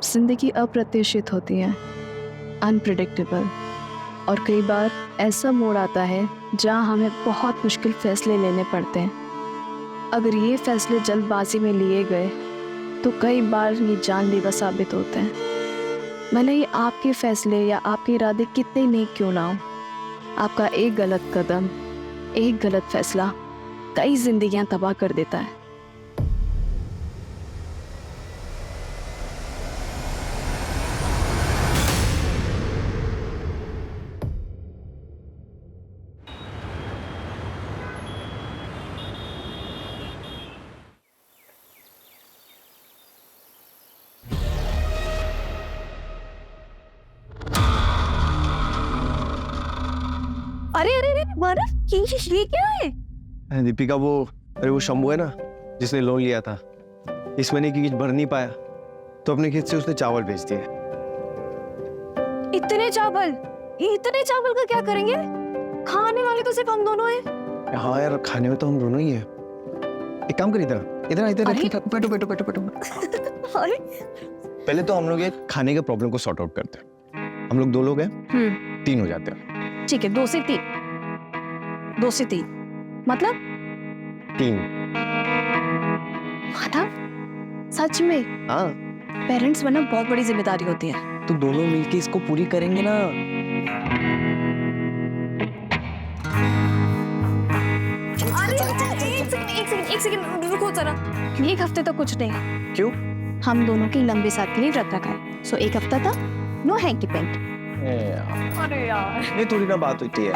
जिंदगी अप्रत्याशित होती है, अनप्रिडिक्टेबल, और कई बार ऐसा मोड़ आता है जहां हमें बहुत मुश्किल फैसले लेने पड़ते हैं। अगर ये फैसले जल्दबाजी में लिए गए तो कई बार ये जानलेवा साबित होते हैं। भले ही आपके फैसले या आपके इरादे कितने नेक क्यों ना हो, आपका एक गलत कदम, एक गलत फैसला कई जिंदगियां तबाह कर देता है। अरे अरे अरे मानव, ये क्या है? दीपिका वो शंभू है ना जिसने लोन लिया था, इस महीने की किस्त भर नहीं पाया तो अपने खेत से उसने चावल बेच दिए। इतने चावल का क्या करेंगे? खाने वाले तो सिर्फ हम दोनों हैं। हाँ यार, खाने में तो हम दोनों ही है। एक काम कर, इधर बैठो। अरे पहले तो हम लोग ये खाने के प्रॉब्लम को सॉर्ट आउट करते हैं। हम लोग 2 लोग हैं, 3 हो जाते हैं। ठीक है, 2 से 3 मतलब 3। मानव, सच में हाँ, पेरेंट्स बनना बहुत बड़ी जिम्मेदारी होती है। तो दोनों मिलके इसको पूरी करेंगे ना। अरे एक सेकंड रुको जरा। एक हफ्ते तक कुछ नहीं। क्यों? हम दोनों की लंबे साथ के लिए व्रत रखा है, सो एक हफ्ता तक नो हैंकी पेंट। अरे यार, ये थोड़ी ना बात होती है।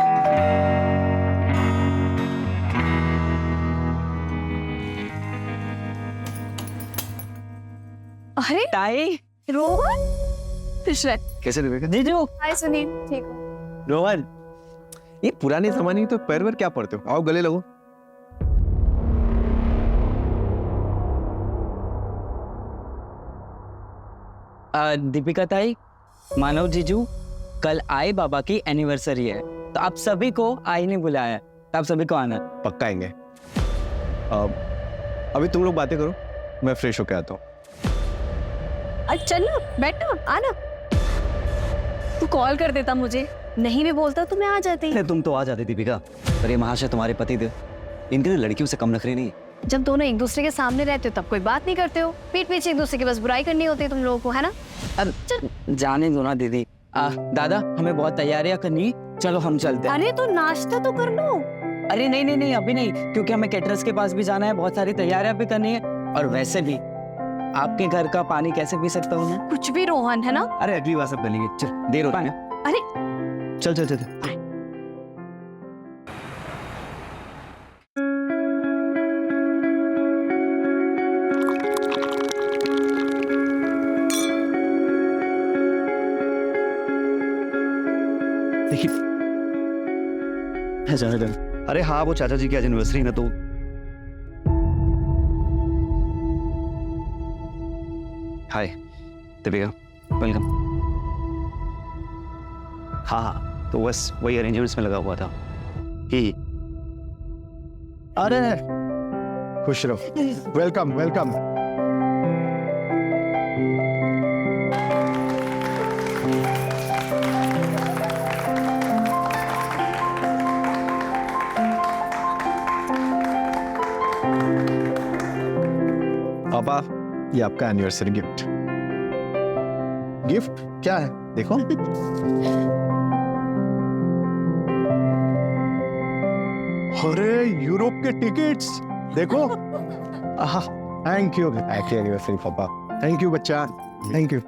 अरे ताई, रोहन, कैसे दीपिका? जीजू, हाय सुनील, ठीक हो? रोहन, ये पुराने जमाने की तो पैर वैर क्या पड़ते हो? आओ गले लगो। दीपिका ताई, मानव जीजू, कल आई बाबा की एनिवर्सरी है, तो आप सभी को आई ने बुलाया है, तो आप सभी को आना। पक्का आएंगे। अभी तुम लोग बातें करो, मैं फ्रेश होके आता हूँ। चलो बैठो, आना। तू कॉल कर देता मुझे, नहीं भी बोलता तो मैं आ जाती। अरे तुम तो आ जाती दीपिका, पर ये महाशय तुम्हारे पति थे, इनके लड़कियों से कम नखरे नहीं। जब दोनों एक दूसरे के सामने रहते हो तब कोई बात नहीं करते हो, पीठ पीछे एक दूसरे की बस बुराई करनी होती है तुम लोगों को, है ना? अब जाने दो ना दीदी। दादा, हमें बहुत तैयारियां करनी, चलो हम चलते हैं। अरे तो नाश्ता तो कर लो। अरे नहीं अभी नहीं, क्योंकि हमें कैटरर्स के पास भी जाना है, बहुत सारी तैयारियां भी करनी है, और वैसे भी आपके घर का पानी कैसे पी सकता हूँ मैं? कुछ भी रोहन, है ना? अरे अगली बार सब कर लेंगे, चल देर हो रही है। अरे चल। देखिए, अरे हाँ, वो चाचा जी की आज एनिवर्सरी ना, तो हाय दीपिका, वेलकम। हाँ, तो बस वही अरेंजमेंट्स में लगा हुआ था ही। अरे खुश रहो। वेलकम। पापा, ये आपका एनिवर्सरी गिफ्ट। गिफ्ट क्या है देखो। अरे यूरोप के टिकट्स देखो। थैंक यू, हैप्पी एनिवर्सरी पापा। थैंक यू बच्चा, थैंक यू।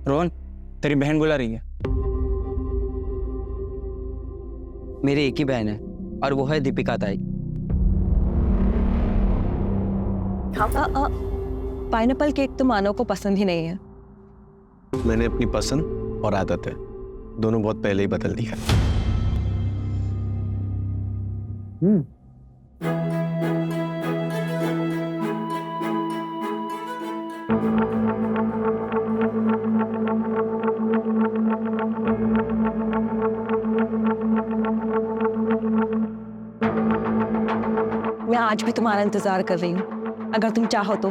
रोहन, तेरी बहन बुला रही है। मेरी एक ही बहन है और वो है दीपिका ताई। पाइनएप्पल केक तो मानव को पसंद ही नहीं है। मैंने अपनी पसंद और आदत है दोनों बहुत पहले ही बदल दिया। मैं आज भी तुम्हारा इंतजार कर रही हूँ, अगर तुम चाहो तो।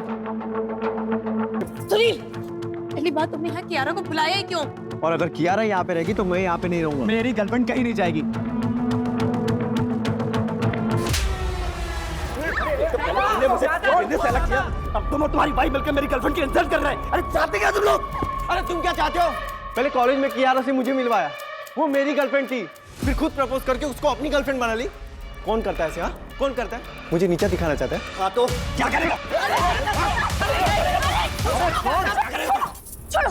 सुनील, पहली बात तुमने यहाँ कियारा को बुलाया ही क्यों? और अगर कियारा यहाँ पे रहेगी तो मैं यहाँ पे नहीं रहूंगा। मेरी गर्लफ्रेंड कहीं नहीं जाएगी। अब तुम और तुम्हारी भाई मिलकर मेरी गर्लफ्रेंड की इंसल्ट कर रहे हैं। अरे चाहते क्या तुम लोग? अरे तुम क्या चाहते हो? पहले कॉलेज में कियारा से मुझे मिलवाया, वो मेरी गर्लफ्रेंड थी, फिर खुद प्रपोज करके उसको अपनी गर्लफ्रेंड बना ली। कौन करता है ऐसे? हाँ, कौन करता है? मुझे नीचा दिखाना चाहता है। हाँ तो क्या करेगा? छोड़ो।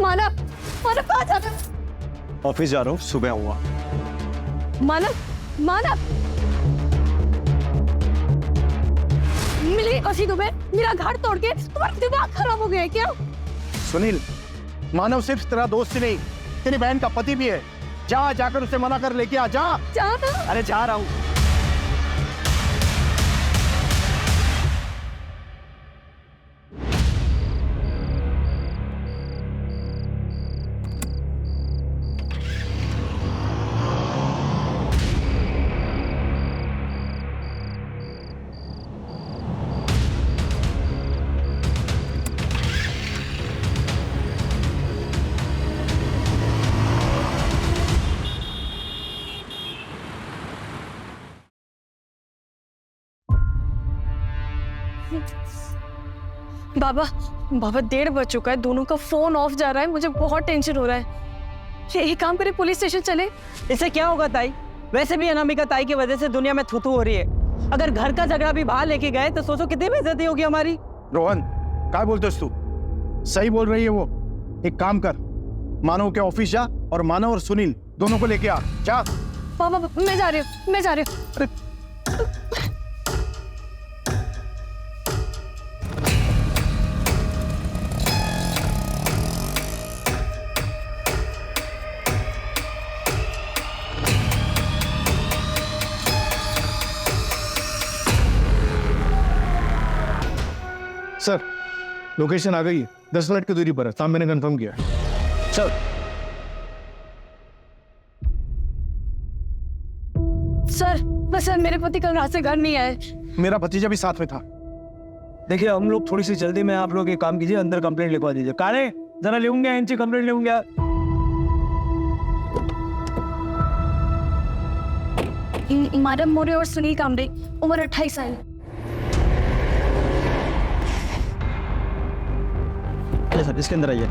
मानव, मानव कहाँ जा रहा है? ऑफिस जा रहा हूँ, सुबह आऊंगा। मानव, मानव, मिल गई खुशी तुम्हें? मेरा घर तोड़ के तुम्हारा दिमाग खराब हो गया है क्या? सुनील, मानव सिर्फ तेरा दोस्त ही नहीं, तेरी बहन का पति भी है। जाकर उसे मना कर लेके आ। जा। अरे जा रहा हूँ। बाबा, बाबा 1:30 बज चुका है, दोनों का फोन ऑफ जा रहा है, मुझे बहुत टेंशन हो रहा है। एक काम करे, पुलिस स्टेशन चले। इससे क्या होगा ताई? वैसे भी अनामिका ताई की वजह से दुनिया में थू-थू हो रही है। अगर घर का झगड़ा भी बाहर लेके गए तो सोचो कितनी बेइज्जती होगी हमारी। रोहन, क्या बोलते तू? सही बोल रही है वो। एक काम कर, मानव के ऑफिस जा और मानव और सुनील दोनों को लेके आ। जा। बाबा, मैं जा रही हूँ, मैं जा रही हूँ। सर, लोकेशन आ गई है, 10 मिनट की दूरी पर है, साहब मैंने कंफर्म किया। सर, सर मेरे पति कल रात से घर नहीं आए। मेरा भतीजा भी साथ में था। देखिए हम लोग थोड़ी सी जल्दी में, आप लोग एक काम कीजिए, अंदर कंप्लेंट लिखवा दीजिए। कारे जरा लेंगे इनसे कंप्लेंट लेंगे। मैडम मोरे और सुनील कामरे, उम्र 28 साल। सर इसके अंदर आइए।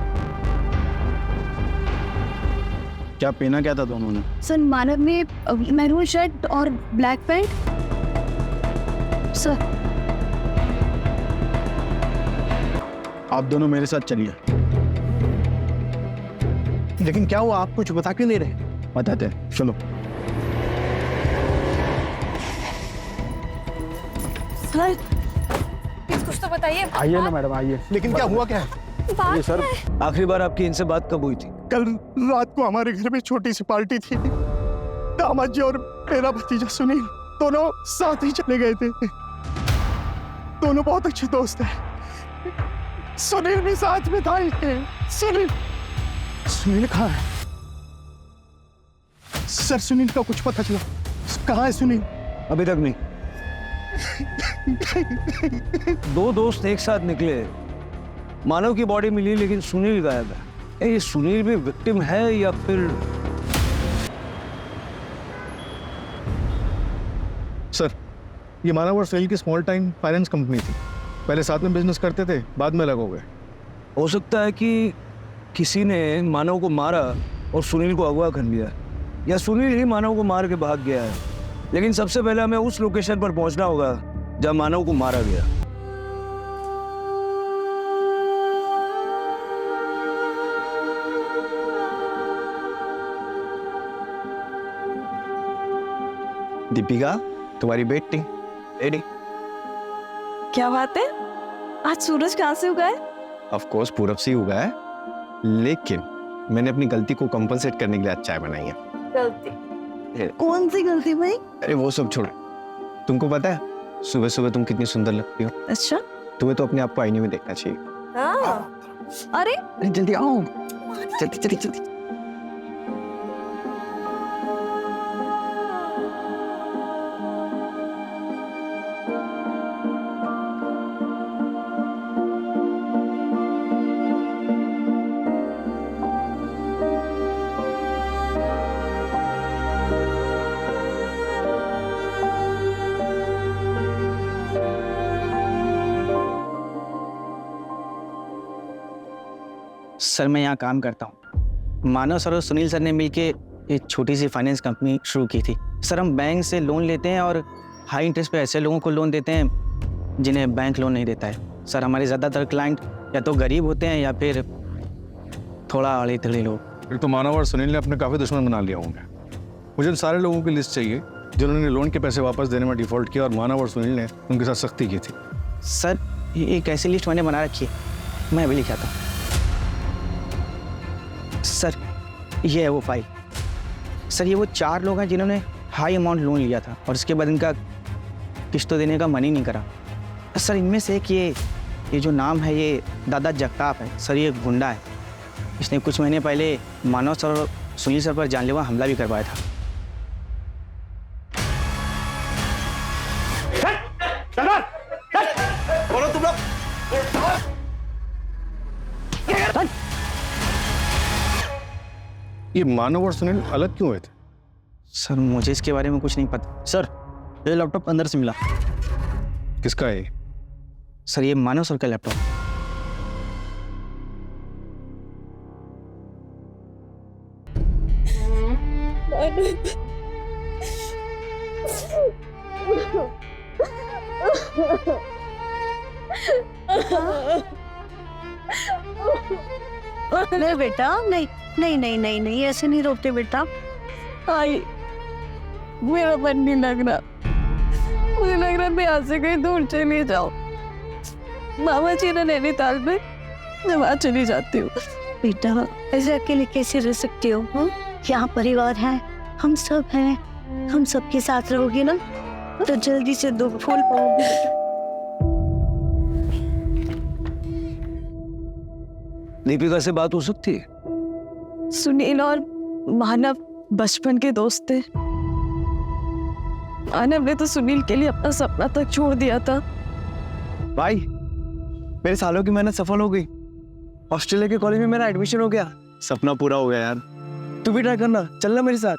क्या पहना क्या था दोनों ने? सर, मानव ने मैरून शर्ट और ब्लैक पैंट। सर, आप दोनों मेरे साथ चलिए। लेकिन क्या हुआ, आप कुछ बता क्यों नहीं रहे? बताते हैं, चलो। सर कुछ तो बताइए। आइए ना मैडम, आइए। लेकिन क्या हुआ, क्या है? बात सर, आखिरी बार आपकी इनसे बात कब हुई थी? कल रात को हमारे घर में छोटी सी पार्टी थी। दामाद जी और मेरा भतीजा सुनील दोनों साथ ही चले गए थे। दोनों बहुत अच्छे दोस्त हैं। सुनील भी साथ में था। सुनील कहाँ है? सर, सुनील का कुछ पता चला? कहाँ है सुनील? अभी तक नहीं। 2 दोस्त एक साथ निकले, मानव की बॉडी मिली लेकिन सुनील गायब है। ये सुनील भी विक्टिम है या फिर? सर, ये मानव और सुनील की स्मॉल टाइम फाइनेंस कंपनी थी। पहले साथ में बिजनेस करते थे, बाद में अलग हो गए। हो सकता है कि किसी ने मानव को मारा और सुनील को अगवा कर लिया, या सुनील ही मानव को मार के भाग गया है। लेकिन सबसे पहले हमें उस लोकेशन पर पहुंचना होगा जहां मानव को मारा गया। दीपिका, तुम्हारी बेटी रेडी? क्या बात है, आज सूरज कहाँ से उगा है? ऑफ कोर्स पूरब से ही उगा है, लेकिन मैंने अपनी गलती को कंपनसेट करने के लिए आज चाय बनाई है। गलती? कौन सी गलती भाई? अरे वो सब छोड़, तुमको पता है सुबह सुबह तुम कितनी सुंदर लगती हो। अच्छा। तुम्हें तो अपने आप को आईने में देखना चाहिए। अरे अरे जल्दी आओ, जल्दी जल्दी जल्दी। सर मैं यहाँ काम करता हूँ। मानव सर और सुनील सर ने मिलके एक छोटी सी फाइनेंस कंपनी शुरू की थी। सर हम बैंक से लोन लेते हैं और हाई इंटरेस्ट पे ऐसे लोगों को लोन देते हैं जिन्हें बैंक लोन नहीं देता है। सर हमारे ज़्यादातर क्लाइंट या तो गरीब होते हैं या फिर थोड़ा अड़े थड़े लोग। फिर तो मानव और सुनील ने अपने काफ़ी दुश्मन बना लिया होंगे। मुझे उन सारे लोगों की लिस्ट चाहिए जिन्होंने लोन के पैसे वापस देने में डिफ़ॉल्ट किया और मानव और सुनील ने उनके साथ सख्ती की थी। सर ये एक ऐसी लिस्ट मैंने बना रखी है, मैं अभी लिखाता हूँ। सर ये है वो फाइल। सर ये वो 4 लोग हैं जिन्होंने हाई अमाउंट लोन लिया था और उसके बाद इनका किस्तों देने का मन ही नहीं करा। सर इनमें से एक ये जो नाम है ये दादा जगताप है। सर ये एक गुंडा है, इसने कुछ महीने पहले मानव सर और सुनील सर पर जानलेवा हमला भी करवाया था। बोलो तुम लोग। ये मानव और सुनील अलग क्यों हुए थे? सर मुझे इसके बारे में कुछ नहीं पता। सर ये लैपटॉप अंदर से मिला। किसका है? सर ये मानव सर का लैपटॉप। नहीं बेटा, नहीं नहीं नहीं नहीं नहीं, ऐसे नहीं रोकते बेटा। आई मेरा मन नहीं लग रहा, मुझे लग रहा मैं यहाँ से कहीं दूर चली जाऊँ। मामा जी ने नैनीताल में, मैं वहाँ चली जाती हूँ। बेटा ऐसे अकेले कैसे रह सकती हो? यहाँ परिवार है, हम सब हैं, हम सबके साथ रहोगी ना तो जल्दी से दुख भूल पाओगी। दीपिका से बात हो सकती है? सुनील और मानव बचपन के दोस्त थे। मानव ने तो सुनील के लिए अपना सपना तक छोड़ दिया था। भाई मेरे सालों की मेहनत सफल हो गई। ऑस्ट्रेलिया के कॉलेज में मेरा एडमिशन हो गया। सपना पूरा हो गया यार। तू भी ट्राई करना, चलना मेरे साथ।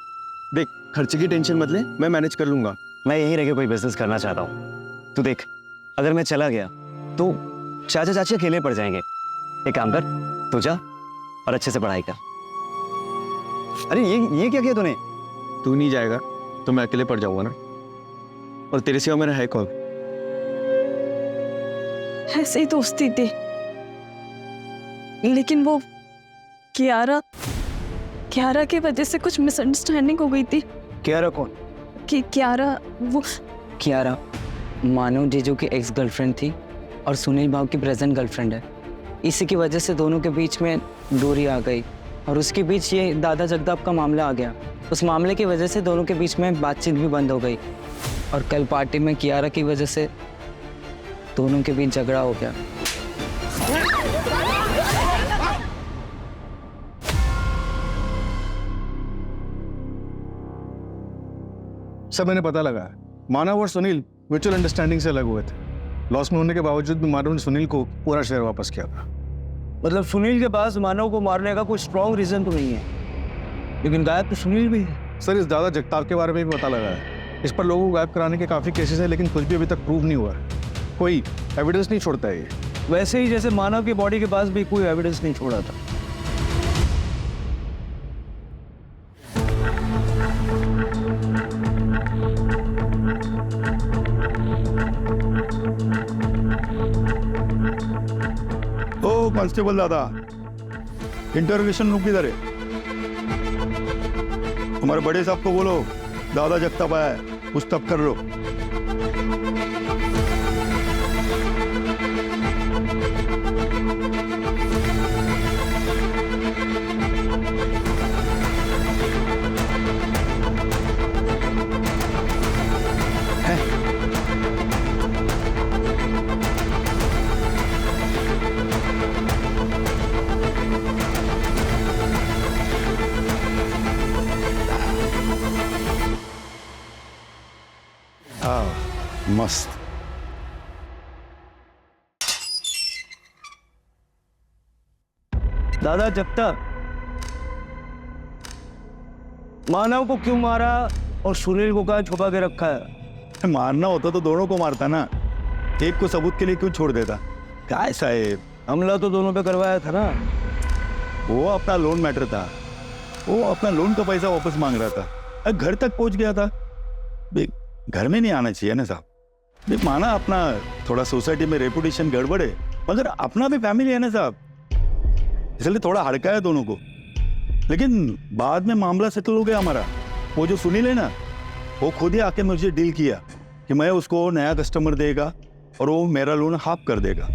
देख खर्चे की टेंशन मत ले, मैं मैनेज कर लूंगा। मैं यहीं रह के कोई बिजनेस करना चाहता हूँ। तू देख, अगर मैं चला गया तो चाचा चाची अकेले पड़ जाएंगे। एक काम कर, तू जा और अच्छे से पढ़ाई कर। अरे ये क्या किया तूने? तू नहीं जाएगा तो मैं अकेले पड़ जाऊंगा ना, और तेरे सिवा मेरा है कौन? ऐसे ही दोस्ती थी, लेकिन वो कियारा की वजह से कुछ मिसअंडरस्टैंडिंग हो गई थी। कियारा कौन? कि कियारा वो कियारा मानव जीजू की एक्स गर्लफ्रेंड थी और सुनील भाव की प्रेजेंट गर्लफ्रेंड है। इसी की वजह से दोनों के बीच में दूरी आ गई और उसके बीच ये दादा जगताप का मामला आ गया। उस मामले की वजह से दोनों के बीच में बातचीत भी बंद हो गई और कल पार्टी में कियारा की वजह से दोनों के बीच झगड़ा हो गया। सब मैंने पता लगा, मानव और सुनील म्यूचुअल अंडरस्टैंडिंग से अलग हुए थे। लॉस में होने के बावजूद भी मानव ने सुनील को पूरा शेयर वापस किया था। मतलब सुनील के पास मानव को मारने का कोई स्ट्रॉन्ग रीजन तो नहीं है, लेकिन गायब तो सुनील भी है। सर इस दादा जगताप के बारे में भी पता लगा है। इस पर लोगों को गायब कराने के काफ़ी केसेस हैं, लेकिन कुछ भी अभी तक प्रूव नहीं हुआ है। कोई एविडेंस नहीं छोड़ता है ये। वैसे ही जैसे मानव की बॉडी के पास भी कोई एविडेंस नहीं छोड़ा था। ओ कांस्टेबल दादा, इंटरोगेशन रूम किधर है? हमारे बड़े साहब को बोलो दादा जगताप आया है। कुछ तब कर लो। मस्त। दादा जगताप, मानव को क्यों मारा और सुनील को कहाँ छुपा के रखा है? मारना होता तो दोनों को मारता ना, एक को सबूत के लिए क्यों छोड़ देता? क्या साहेब, हमला तो दोनों पे करवाया था ना। वो अपना लोन मैटर था, वो अपना लोन का पैसा वापस मांग रहा था, घर तक पहुंच गया था। घर में नहीं आना चाहिए ना साहब। माना अपना थोड़ा सोसाइटी में रेपुटेशन गड़बड़ है, मगर अपना भी फैमिली है ना साहब, इसलिए थोड़ा हड़का है दोनों को। लेकिन बाद में मामला सेटल हो गया हमारा। वो जो सुनील है ना, वो खुद ही आके मुझे डील किया कि मैं उसको नया कस्टमर देगा और वो मेरा लोन हाफ कर देगा।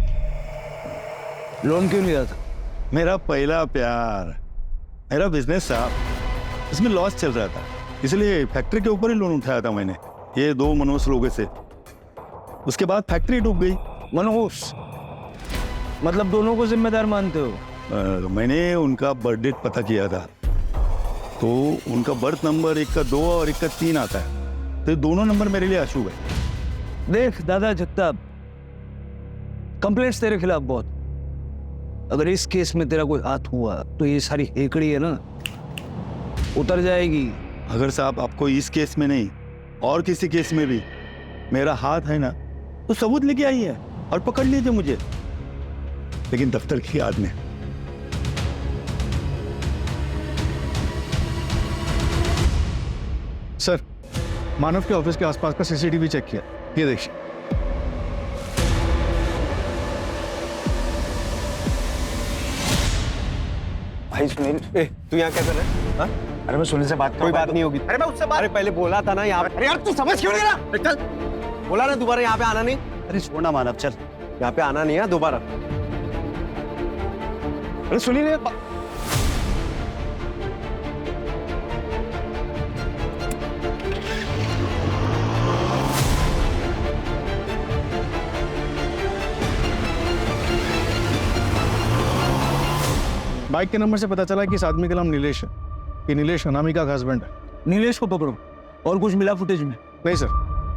लोन क्यों लिया था? मेरा पहला प्यार, मेरा बिजनेस साहब, इसमें लॉस चल रहा था, इसलिए फैक्ट्री के ऊपर ही लोन उठाया था मैंने, ये 2 मनोज लोगों से। उसके बाद फैक्ट्री डूब गई। मनोज मतलब दोनों को जिम्मेदार मानते हो? मैंने उनका बर्थ डेट पता किया था, तो उनका बर्थ नंबर एक का 2 और एक का 3 आता है, तो दोनों नंबर मेरे लिए अशुभ है। देख दादा जगताप, कंप्लेंट्स तेरे खिलाफ बहुत, अगर इस केस में तेरा कोई हाथ हुआ तो ये सारी हेकड़ी है ना उतर जाएगी। अगर साहब आपको इस केस में नहीं और किसी केस में भी मेरा हाथ है ना, तो सबूत लेके आइए और पकड़ लीजिए मुझे, लेकिन दफ्तर की याद में। सर, मानव के ऑफिस के आसपास का सीसीटीवी चेक किया, ये देखिए। भाई सुनील, तू यहाँ क्या कर रहा है? हाँ? अरे मैं सुनील से बात कोई बात नहीं होगी। अरे मैं उससे अरे पहले बोला था ना यहाँ पे। अरे यार तू समझ क्यों नहीं रहा? चल, बोला ना दोबारा यहाँ पे आना नहीं। अरे छोड़ना मानव, चल। यहाँ पे आना नहीं है दोबारा। अरे सुनील बाइक के नंबर से पता चला कि इस आदमी का नाम नीलेश है। ये नीलेश अनामिका का हस्बैंड है। नीलेश को पकड़ो। और कुछ मिला फुटेज में? नहीं सर,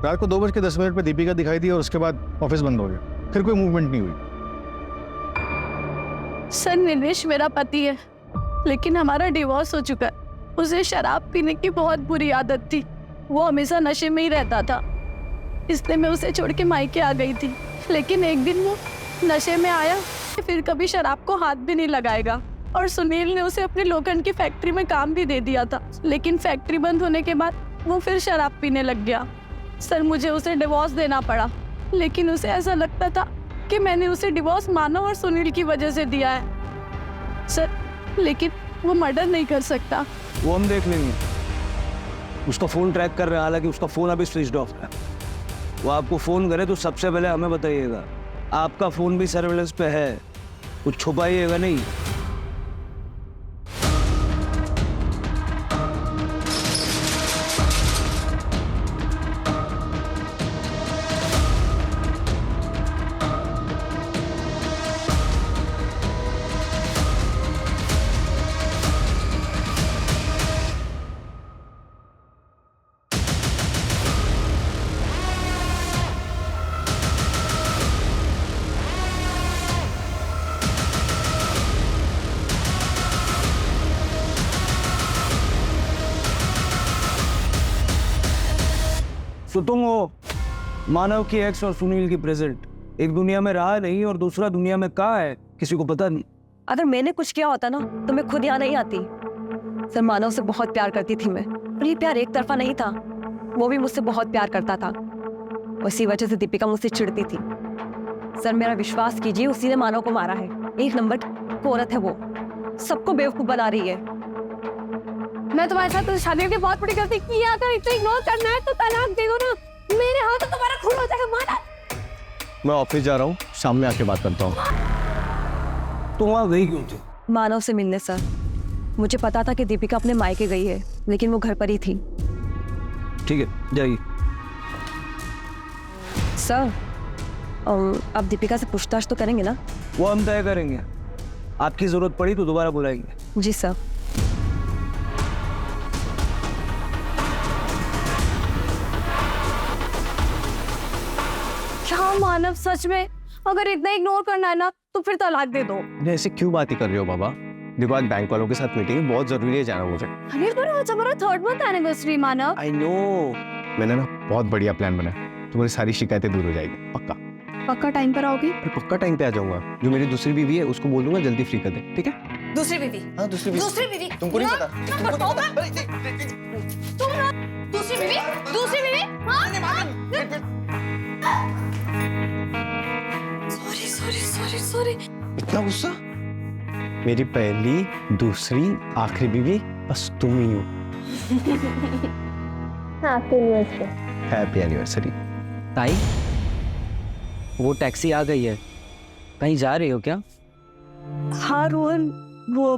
रात को 2:10 पे दीपिका दिखाई दी और उसके बाद ऑफिस बंद हो गया, फिर कोई मूवमेंट नहीं हुई। सर नीलेश मेरा पति है, लेकिन हमारा डिवोर्स हो चुका है। उसे शराब पीने की बहुत बुरी आदत थी, वो हमेशा नशे में ही रहता था, इसलिए मैं उसे छोड़ के मायके आ गई थी। लेकिन एक दिन वो नशे में आया, फिर कभी शराब को हाथ भी नहीं लगाएगा, और सुनील ने उसे अपनी लोखंड की फैक्ट्री में काम भी दे दिया था। लेकिन फैक्ट्री बंद होने के बाद वो फिर शराब पीने लग गया। सर मुझे उसे डिवोर्स देना पड़ा, लेकिन उसे ऐसा लगता था कि मैंने उसे डिवोर्स मानव और सुनील की वजह से दिया है। सर लेकिन वो मर्डर नहीं कर सकता। वो हम देख लेंगे, उसका फोन ट्रैक कर रहे हैं, हालांकि उसका फोन अभी स्विच ऑफ है। वो आपको फोन करे तो सबसे पहले हमें बताइएगा। आपका फोन भी सर्वेलेंस पे है, कुछ छुपाइएगा नहीं। तो तुम हो मानव की एक्स और सुनील की प्रेजेंट। एक दुनिया में रहा नहीं और दूसरा दुनिया में कहाँ है किसी को पता नहीं। अगर मैंने कुछ किया होता ना तो मैं खुद यहाँ नहीं आती। सर मानव से बहुत प्यार करती थी मैं, और ये प्यार एक तरफा नहीं था, वो भी मुझसे बहुत प्यार करता था। उसी वजह से दीपिका मुझसे चिढ़ती थी। सर मेरा विश्वास कीजिए, उसी ने मानव को मारा है। 1 नंबर की औरत है वो, सबको बेवकूफ बना रही है। मैं तुम्हारे साथ तो शादी करके बहुत बड़ी गलती की है। अगर इतना इग्नोर करना है तो तलाक दे दो ना, मेरे हाथ तो तुम्हारा खून हो जाएगा। माना मैं ऑफिस जा रहा हूँ, शाम में आके बात करता हूँ। तुम वहाँ गई क्यों थी? मानव से मिलने सर। मुझे पता था कि दीपिका अपने मायके गई है, लेकिन वो घर पर ही थी। ठीक है, जाइए। सर अब दीपिका से पूछताछ तो करेंगे ना? वो हम तय करेंगे, आपकी जरूरत पड़ी तो दोबारा बुलाएंगे। जी सर। क्या मानव, सच में अगर इतना इग्नोर करना है ना तो फिर तलाक दे दो। अरे ऐसे क्यों बातें कर रहे हो बाबा? देखो आज बैंक वालों के साथ मीटिंग है, बहुत जरूरी है जाना मुझे। अरे पर आज हमारा 3rd month anniversary Manav. I know, मैंने ना बहुत बढ़िया प्लान बनाया, तुम्हारी सारी शिकायतें दूर हो जाएगी पक्का। पक्का टाइम पर आओगे? अरे पक्का टाइम पे आ जाऊंगा। जो मेरी दूसरी बीवी है उसको बोल दूंगा जल्दी फ्री कर दे, ठीक है? दूसरी बीवी? हाँ दूसरी बीवी। दूसरी बीवी तुमको नहीं पता? तुम बताओ ना। तुम ना दूसरी बीवी? दूसरी बीवी? सॉरी। इतना गुस्सा? मेरी पहली, दूसरी, आखिरी बीवी बस तुम ही हो। Happy anniversary. ताई, वो टैक्सी आ गई है, कहीं जा रही हो क्या? हाँ रोहन, वो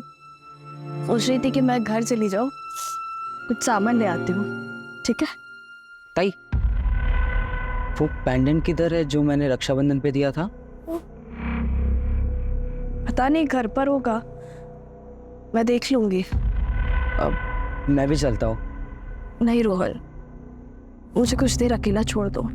सोच रही थी कि मैं घर चली जाऊँ, कुछ सामान ले आती हूँ। ठीक है? ताई, वो पेंडेंट किधर है जो मैंने रक्षाबंधन पे दिया था? पता नहीं, घर पर होगा, मैं देख लूंगी। अब मैं भी चलता हूँ। नहीं रोहन, मुझे कुछ देर अकेला छोड़ दो।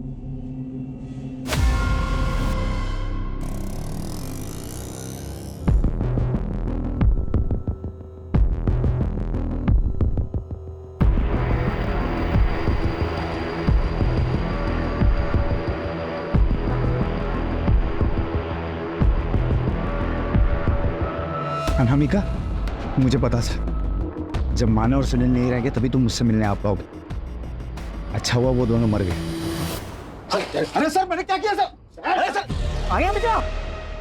अनामिका, मुझे पता था जब मानव और सुनील नहीं रहेंगे तभी तुम मुझसे मिलने आ पाओगे। अच्छा हुआ वो दोनों मर गए। अरे सर मैंने क्या किया सर? अरे सर आगे बेटा,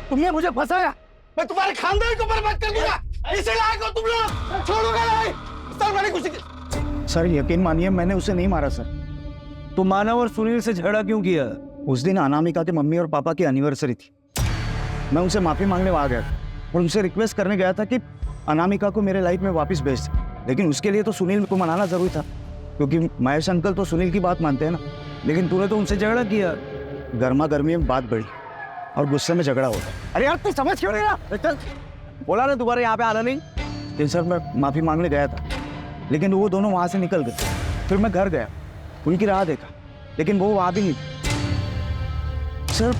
तुमने मुझे फंसाया, मैं तुम्हारे खानदान को बर्बाद कर दूंगा। इसे लायक हो तुम लोग, छोड़ूंगा नहीं। सर मैंने कुछ। सर यकीन मानिए मैंने उसे नहीं मारा सर। तो मानव और सुनील से झगड़ा क्यों किया? उस दिन अनामिका के मम्मी और पापा की एनिवर्सरी थी। मैं उनसे माफी मांगने आ गया और उनसे रिक्वेस्ट करने गया था कि अनामिका को मेरे लाइफ में वापस भेज दे, लेकिन उसके लिए तो सुनील को मनाना जरूरी था, क्योंकि महेश अंकल तो सुनील की बात मानते हैं ना। लेकिन तूने तो उनसे झगड़ा किया। गर्मा गर्मी में बात बढ़ी और गुस्से में झगड़ा होता। अरे यार तू समझ क्यों नहीं रहा? चल बोला ना दोबारा यहाँ पे आना नहीं। लेकिन सर मैं माफी मांगने गया था, लेकिन वो दोनों वहाँ से निकल गए। फिर मैं घर गया, उनकी राह देखा, लेकिन वो वहाँ भी नहीं थे। सर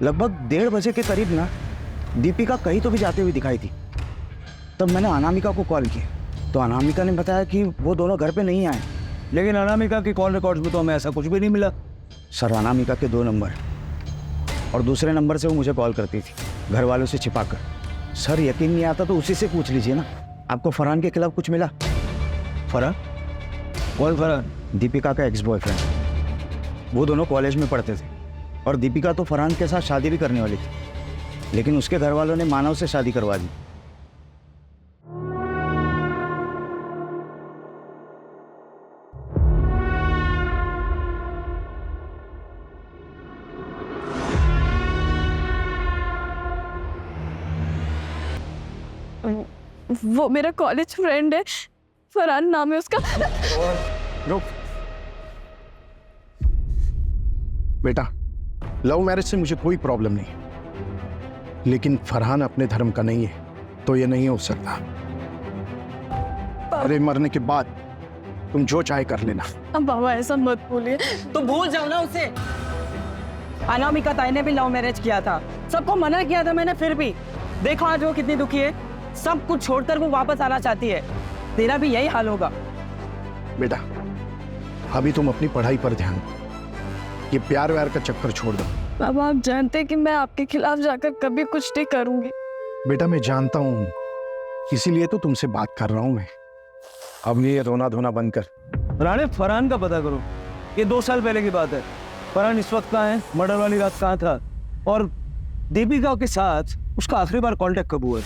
लगभग 1:30 बजे के करीब ना दीपिका कहीं तो भी जाते हुए दिखाई थी। तब मैंने अनामिका को कॉल किया तो अनामिका ने बताया कि वो दोनों घर पे नहीं आए। लेकिन अनामिका की कॉल रिकॉर्ड्स में तो हमें ऐसा कुछ भी नहीं मिला। सर अनामिका के 2 नंबर और दूसरे नंबर से वो मुझे कॉल करती थी, घर वालों से छिपाकर। सर यकीन नहीं आता तो उसी से पूछ लीजिए ना, आपको फरहान के खिलाफ कुछ मिला? फरहान? कौन फरहान? दीपिका का एक्स बॉयफ्रेंड। वो दोनों कॉलेज में पढ़ते थे और दीपिका तो फरहान के साथ शादी भी करने वाली थी, लेकिन उसके घर वालों ने मानव से शादी करवा दी। वो मेरा कॉलेज फ्रेंड है, फरहान नाम है उसका। रुक बेटा, लव मैरिज से मुझे कोई प्रॉब्लम नहीं है, लेकिन फरहान अपने धर्म का नहीं है तो ये नहीं हो सकता। अरे मरने के बाद तुम जो चाहे कर लेना। अब बाबा ऐसा मत बोलिए। तो भूल जाओ ना उसे। अनामिका ताई ने भी लव मैरिज किया था, सबको मना किया था मैंने, फिर भी देखो आज वो कितनी दुखी है। सब कुछ छोड़कर वो वापस आना चाहती है। तेरा भी यही हाल होगा। बेटा अभी तुम अपनी पढ़ाई पर ध्यान दो, ये प्यार व्यार का चक्कर छोड़ दो। बाबा आप जानते हैं कि मैं आपके खिलाफ जाकर कभी कुछ नहीं करूंगी। बेटा मैं जानता हूँ, इसीलिए तो तुमसे बात कर रहा हूँ मैं। अब ये रोना धोना बंद कर। राणे फरहान का पता करो, ये 2 साल पहले की बात है। फरहान इस वक्त कहाँ है, मर्डर वाली रात कहाँ था, और दीपिका के साथ उसका आखिरी बार कांटेक्ट कब हुआ?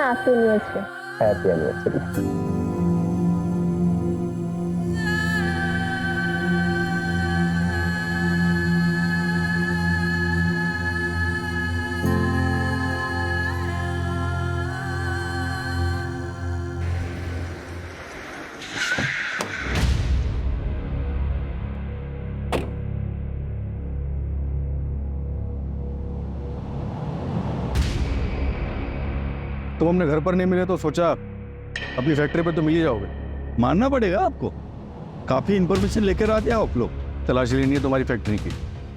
Happy anniversary. तुम अपने घर पर नहीं मिले तो सोचा अपनी फैक्ट्री पे तो मिल ही जाओगे। मानना पड़ेगा आपको, काफी इंफॉर्मेशन लेकर आते हैं आप लोग। तलाशी लेनी है तुम्हारी फैक्ट्री की।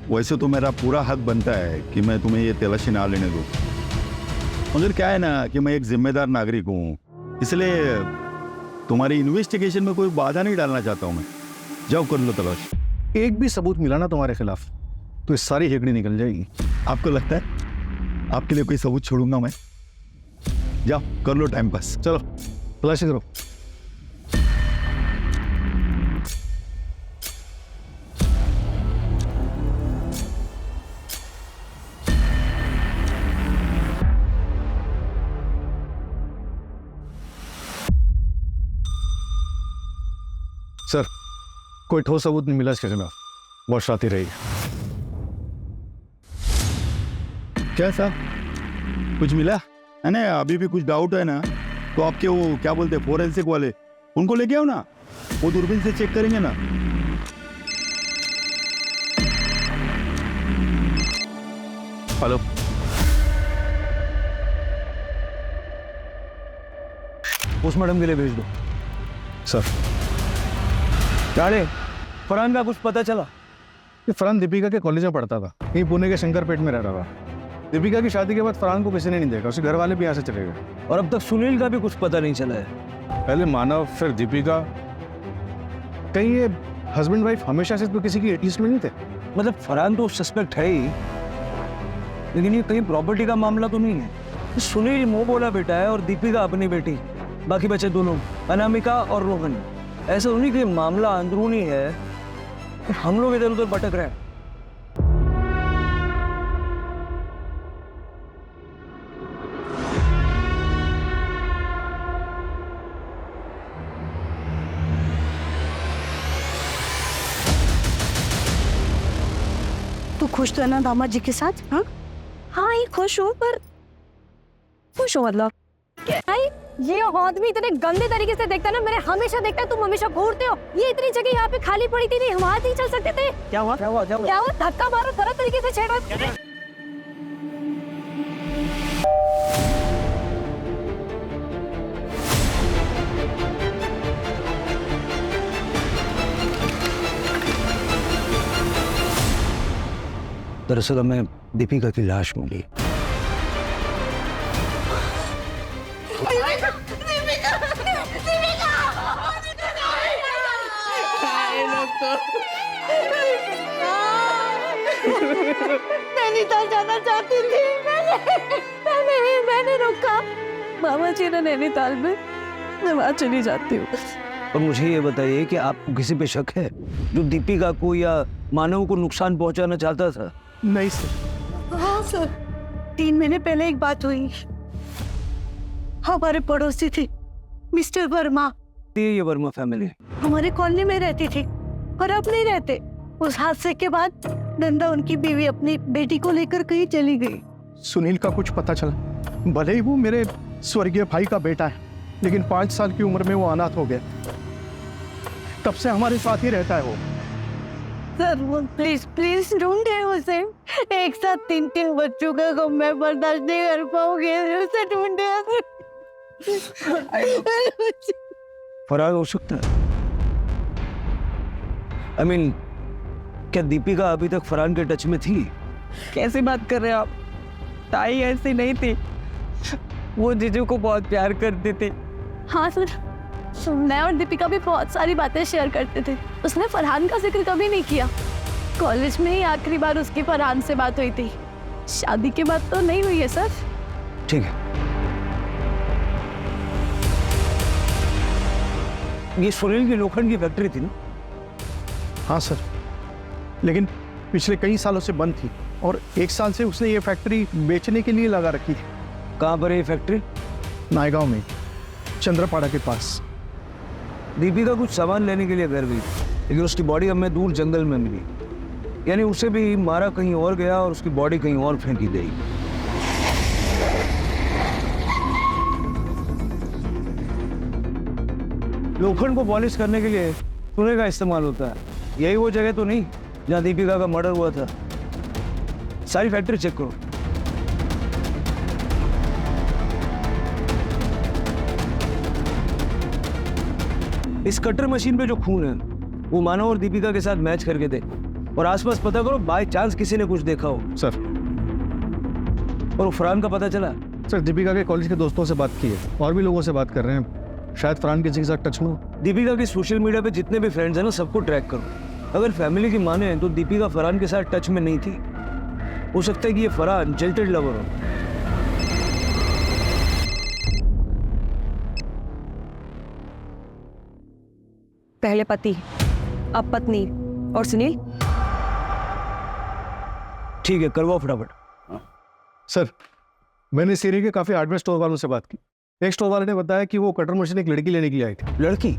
वैसे तो मेरा पूरा हक बनता है कि मैं तुम्हें ये तलाशी ना लेने दूं, मगर क्या है ना कि मैं एक जिम्मेदार नागरिक हूँ, इसलिए तुम्हारी इन्वेस्टिगेशन में कोई बाधा नहीं डालना चाहता हूँ मैं। जाओ कर लो तलाश। एक भी सबूत मिला ना तुम्हारे खिलाफ तो इस सारी हेकड़ी निकल जाएगी। आपको लगता है आपके लिए कोई सबूत छोड़ूंगा मैं? जाओ कर लो टाइम पास। चलो तलाशी करो। सर, कोई ठोस सबूत नहीं मिला इसके खिलाफ। बहुत शातिर रही। क्या साहब कुछ मिला है ना? अभी भी कुछ डाउट है ना तो आपके वो क्या बोलते हैं फोरेंसिक वाले, उनको लेके आओ ना, वो दूरबीन से चेक करेंगे ना। हेलो, पोस्टमार्टम के लिए भेज दो। सर। क्या रे, फरहान का कुछ पता चला? ये फरहान दीपिका के कॉलेज में पढ़ता था, यहीं पुणे के शंकरपेट में रह रहा था। दीपिका की शादी के बाद फरहान को किसी ने नहीं देखा, उसके घर वाले भी यहाँ से चले गए। और अब तक सुनील का भी कुछ पता नहीं चला है। पहले मानव फिर दीपिका। कहीं ये हस्बैंड वाइफ हमेशा से तो किसी की एटलीस्ट में नहीं थे? मतलब फरहान तो सस्पेक्ट है ही, लेकिन ये कहीं प्रॉपर्टी का मामला तो नहीं है। सुनील मुंह बोला बेटा है और दीपिका अपनी बेटी, बाकी बचे दो लोग अनामिका और रोहन। ऐसा उन्हीं के मामला अंदरूनी है, हम लोग इधर उधर भटक रहे हैं। तू खुश तो है ना दामाद जी के साथ? हाँ हाँ, ये खुश हो, पर खुश हो मतलब ये आदमी इतने गंदे तरीके से देखता है ना, मैंने हमेशा देखता है तुम हमेशा घूरते हो। ये इतनी जगह यहाँ पे खाली पड़ी थी, नहीं हम वहां नहीं चल सकते थे? क्या हुआ? धक्का मारो, तरह तरीके से छेड़ा। दरअसल हमें दीपिका की लाश मिली। नैनीताल जाना चाहती थी मैंने रोका। मामा जी ने नैनीताल में, मैं वहां चली जाती हूँ। और मुझे ये बताइए कि आपको किसी पे शक है जो दीपिका को या मानव को नुकसान पहुंचाना चाहता था? नहीं सर। हाँ सर, 3 महीने पहले एक बात हुई। हमारे पड़ोसी थी मिस्टर वर्मा, ये वर्मा फैमिली हमारे कॉलोनी में रहती थी और अब नहीं रहते। उस हादसे के बाद नंदा उनकी बीवी अपनी बेटी को लेकर कहीं चली गई। सुनील का कुछ पता चला? भले ही वो मेरे स्वर्गीय भाई का बेटा है, लेकिन 5 साल की उम्र में वो अनाथ हो गया। तब से हमारे साथ ही रहता है वो। सर वो प्लीज प्लीज ढूंढे उसे। एक साथ 3 बच्चों का गम मैं बर्दाश्त नहीं कर पाऊंगी, उसे ढूंढे। फरार हो सकता है। I mean, क्या दीपिका अभी तक फरहान के टच में थी? कैसी बात कर रहे हैं आप? ताई ऐसी नहीं थी, वो जीजू को बहुत प्यार करती थी। हाँ सर, मैं और दीपिका भी बहुत सारी बातें शेयर करते थे। उसने फरहान का जिक्र कभी नहीं किया। कॉलेज में ही आखिरी बार उसकी फरहान से बात हुई थी। शादी के बाद तो नहीं हुई है सर। ठीक है, ये सुनील की लोखंड की फैक्ट्री थी ना? हाँ सर, लेकिन पिछले कई सालों से बंद थी और 1 साल से उसने ये फैक्ट्री बेचने के लिए लगा रखी थी। कहाँ पर है ये फैक्ट्री? नायगांव में, चंद्रपाड़ा के पास। दीपिका कुछ सामान लेने के लिए घर गई, लेकिन उसकी बॉडी हमें दूर जंगल में मिली। यानी उसे भी मारा कहीं और गया और उसकी बॉडी कहीं और फेंकी गई। लोखंड को पॉलिश करने के लिए चूने का इस्तेमाल होता है। यही वो जगह तो नहीं जहां दीपिका का मर्डर हुआ था? सारी फैक्ट्री चेक करो। इस कटर मशीन पे जो खून है वो मानव और दीपिका के साथ मैच करके थे। और आसपास पता करो, बाय चांस किसी ने कुछ देखा हो। सर, और फरहान का पता चला? सर दीपिका के कॉलेज के दोस्तों से बात की है और भी लोगों से बात कर रहे हैं, शायद फरहान किसी के साथ टच में हो। दीपिका के सोशल मीडिया पे जितने भी फ्रेंड्स हैं ना, सबको ट्रैक करो। अगर फैमिली की माने तो दीपिका फरहान के साथ टच में नहीं थी। हो सकता है कि ये फरहान जिल्टेड लवर हो। पहले पति, अब पत्नी और सुनील। ठीक है, करवाओ फटाफट। सर, मैंने इस एरिया के काफ़ी हार्डवेयर स्टोर वालों से बात की। एक स्टोर वाले ने बताया कि वो कटर मशीन एक लड़की लेने के लिए आई थी। लड़की?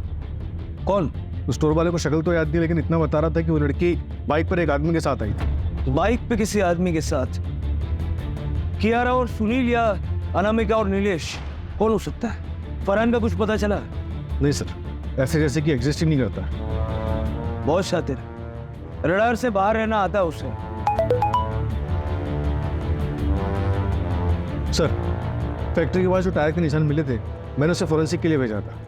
कौन? उस स्टोर वाले को शक्ल तो याद नहीं, लेकिन इतना बता रहा था कि वो लड़की बाइक पर एक आदमी के साथ आई थी। बाइक पे किसी आदमी के साथ? कियारा और सुनील या अनामिका और नीलेश? कौन हो सकता है? फरहान का कुछ पता चला? नहीं सर, ऐसे जैसे कि एग्जिस्ट ही नहीं करता। बहुत शातिर, रडार से बाहर रहना आता है उसे। सर, फैक्ट्री के पास जो टायर के निशान मिले थे, मैंने उसे फोरेंसिक के लिए भेजा था।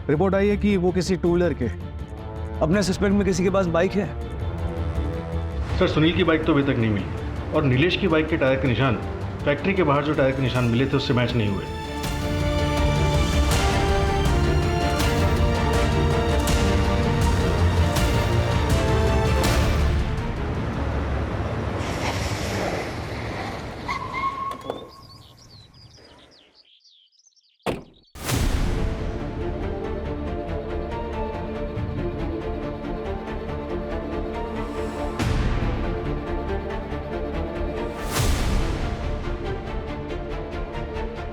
रिपोर्ट आई है कि वो किसी टू व्हीलर के। अपने सस्पेक्ट में किसी के पास बाइक है? सर, सुनील की बाइक तो अभी तक नहीं मिली और नीलेश की बाइक के टायर के निशान फैक्ट्री के बाहर जो टायर के निशान मिले थे उससे मैच नहीं हुए।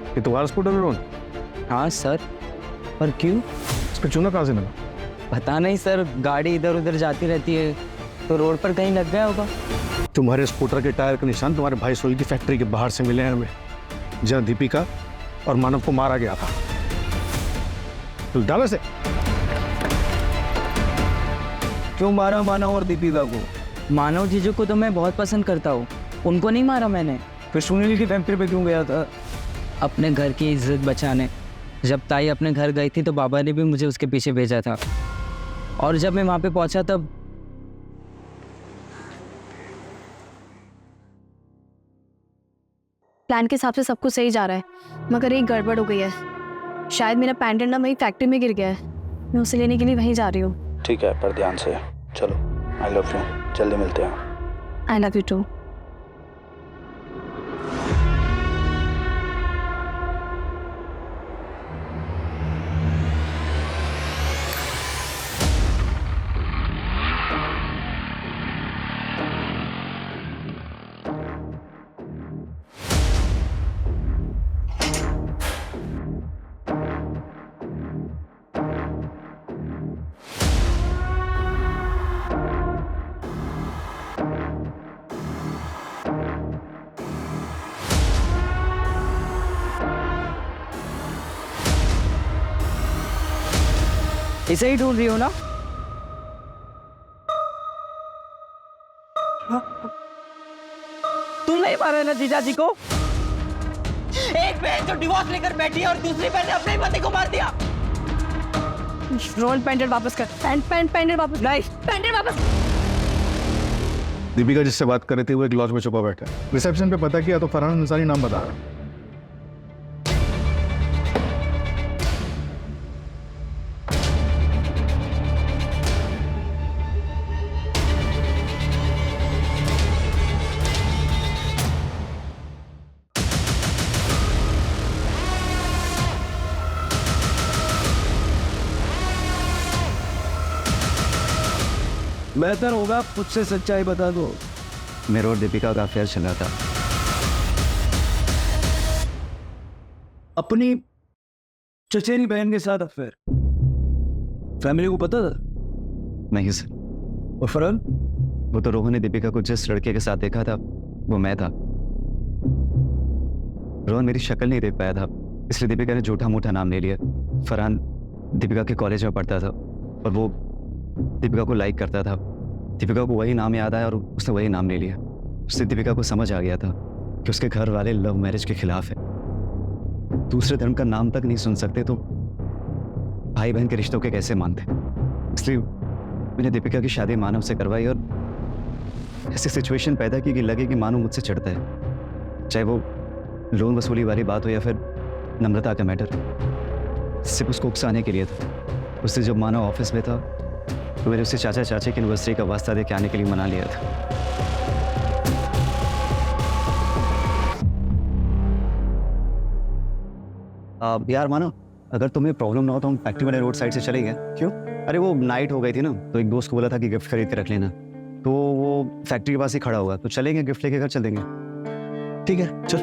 ये तुम्हारा स्कूटर है रोहन? हाँ सर, पर क्यों? इस पर चूना कहाँ से मिला? पता नहीं सर, गाड़ी इधर उधर जाती रहती है तो रोड पर कहीं लग गया होगा। तुम्हारे स्कूटर के टायर के निशान तुम्हारे भाई सोहेल की फैक्ट्री के बाहर से मिले हैं हमें, जहाँ दीपिका और मानव को मारा गया था। तो डालो से। क्यों मारा मानव और दीपिका को? मानव जीजू को तो मैं बहुत पसंद करता हूँ, उनको नहीं मारा मैंने। फिर सुनील की फैक्ट्री पे क्यों गया था? अपने घर की इज्जत बचाने। जब ताई अपने घर गई थी तो बाबा ने भी मुझे उसके पीछे भेजा था, और जब मैं वहाँ पे पहुँचा तब प्लान के हिसाब से सब कुछ सही जा रहा है, मगर एक गड़बड़ हो गई है। शायद मेरा पेंडेंट ना वही फैक्ट्री में गिर गया है। मैं उसे लेने के लिए वहीं जा रही हूँ। ठीक है, पर ध्यान से चलो। आई लव यू, जल्दी मिलते हैं। I love you too. इसे ही ढूंढ रही हो ना? तुम नहीं मारे ना जीजा जी को? एक बहन जो डिवोर्स लेकर बैठी है और दूसरी बहन ने अपने पति को मार दिया। रोल पेंडेंट वापस कर। पेंडेंट वापस। नहीं, पेंडेंट वापस। दीपिका जिससे बात कर रहे थे वो एक लॉज में छुपा बैठा है। रिसेप्शन पे पता किया तो फरहान अंसारी नाम बता रहा। बेहतर होगा खुद से सच्चाई बता दो। मेरा और दीपिका का अफेयर चल रहा था। अपनी चचेरी बहन के साथ अफेयर। फैमिली को पता था? नहीं सर, और फरहान? वो तो रोहन ने दीपिका को जिस लड़के के साथ देखा था वो मैं था। रोहन मेरी शक्ल नहीं देख पाया था, इसलिए दीपिका ने झूठा मूठा नाम ले लिया। फरहान दीपिका के कॉलेज में पढ़ता था और वो दीपिका को लाइक करता था। दीपिका को वही नाम याद आया और उसने वही नाम ले लिया। उससे दीपिका को समझ आ गया था कि उसके घर वाले लव मैरिज के खिलाफ है, दूसरे धर्म का नाम तक नहीं सुन सकते तो भाई बहन के रिश्तों के कैसे मानते। इसलिए मैंने दीपिका की शादी मानव से करवाई और ऐसी सिचुएशन पैदा की कि लगे कि मानव मुझसे चिढ़ता है, चाहे वो लोन वसूली वाली बात हो या फिर नम्रता का मैटर। सिर्फ उसको उकसाने के लिए था। उससे जब मानव ऑफिस में था तो मैंने उससे चाचा चाची की एनिवर्सरी का वास्ता दे के आने के लिए मना लिया था। यार मानो, अगर तुम्हें प्रॉब्लम ना हो तो हम फैक्ट्री वाले रोड साइड से चले गए। क्यों? अरे वो नाइट हो गई थी ना, तो एक दोस्त को बोला था कि गिफ्ट खरीद के रख लेना, तो वो फैक्ट्री के पास ही खड़ा होगा, तो चलेंगे गिफ्ट लेके घर चल देंगे। ठीक है चल।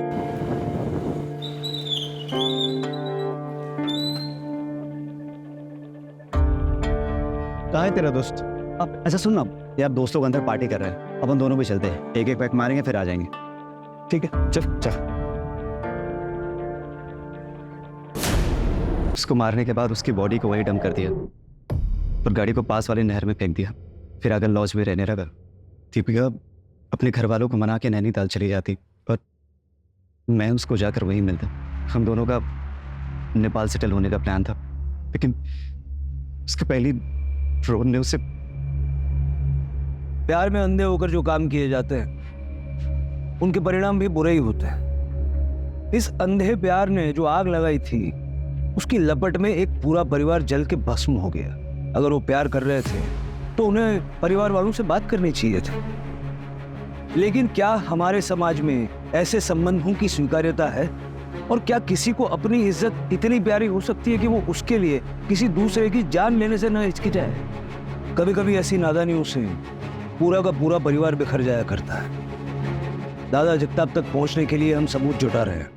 कहाँ है तेरा दोस्त? अब अच्छा सुन ना यार, दोस्तों के अंदर पार्टी कर रहे हैं, अपन दोनों भी चलते हैं, एक एक पैक मारेंगे फिर आ जाएंगे। ठीक है चल चल। उसको मारने के बाद उसकी बॉडी को वही डंप कर दिया और गाड़ी को पास वाले नहर में फेंक दिया। फिर अगर लॉज में रहने लगा। दीपिका अपने घर वालों को मना के नैनीताल चली जाती और मैं उसको जाकर वहीं मिलता। हम दोनों का नेपाल सेटल होने का प्लान था, लेकिन उसके पहली रोहन ने उसे प्यार में अंधे होकर जो काम किए जाते हैं उनके परिणाम भी बुरे ही होते हैं। इस अंधे प्यार ने जो आग लगाई थी उसकी लपट में एक पूरा परिवार जल के भस्म हो गया। अगर वो प्यार कर रहे थे तो उन्हें परिवार वालों से बात करनी चाहिए थी, लेकिन क्या हमारे समाज में ऐसे संबंधों की स्वीकार्यता है? और क्या किसी को अपनी इज्जत इतनी प्यारी हो सकती है कि वो उसके लिए किसी दूसरे की जान लेने से न हिचकिचाए? कभी कभी ऐसी नादानियों से पूरा का पूरा परिवार बिखर जाया करता है। दादा जगताप तक पहुंचने के लिए हम सबूत जुटा रहे हैं।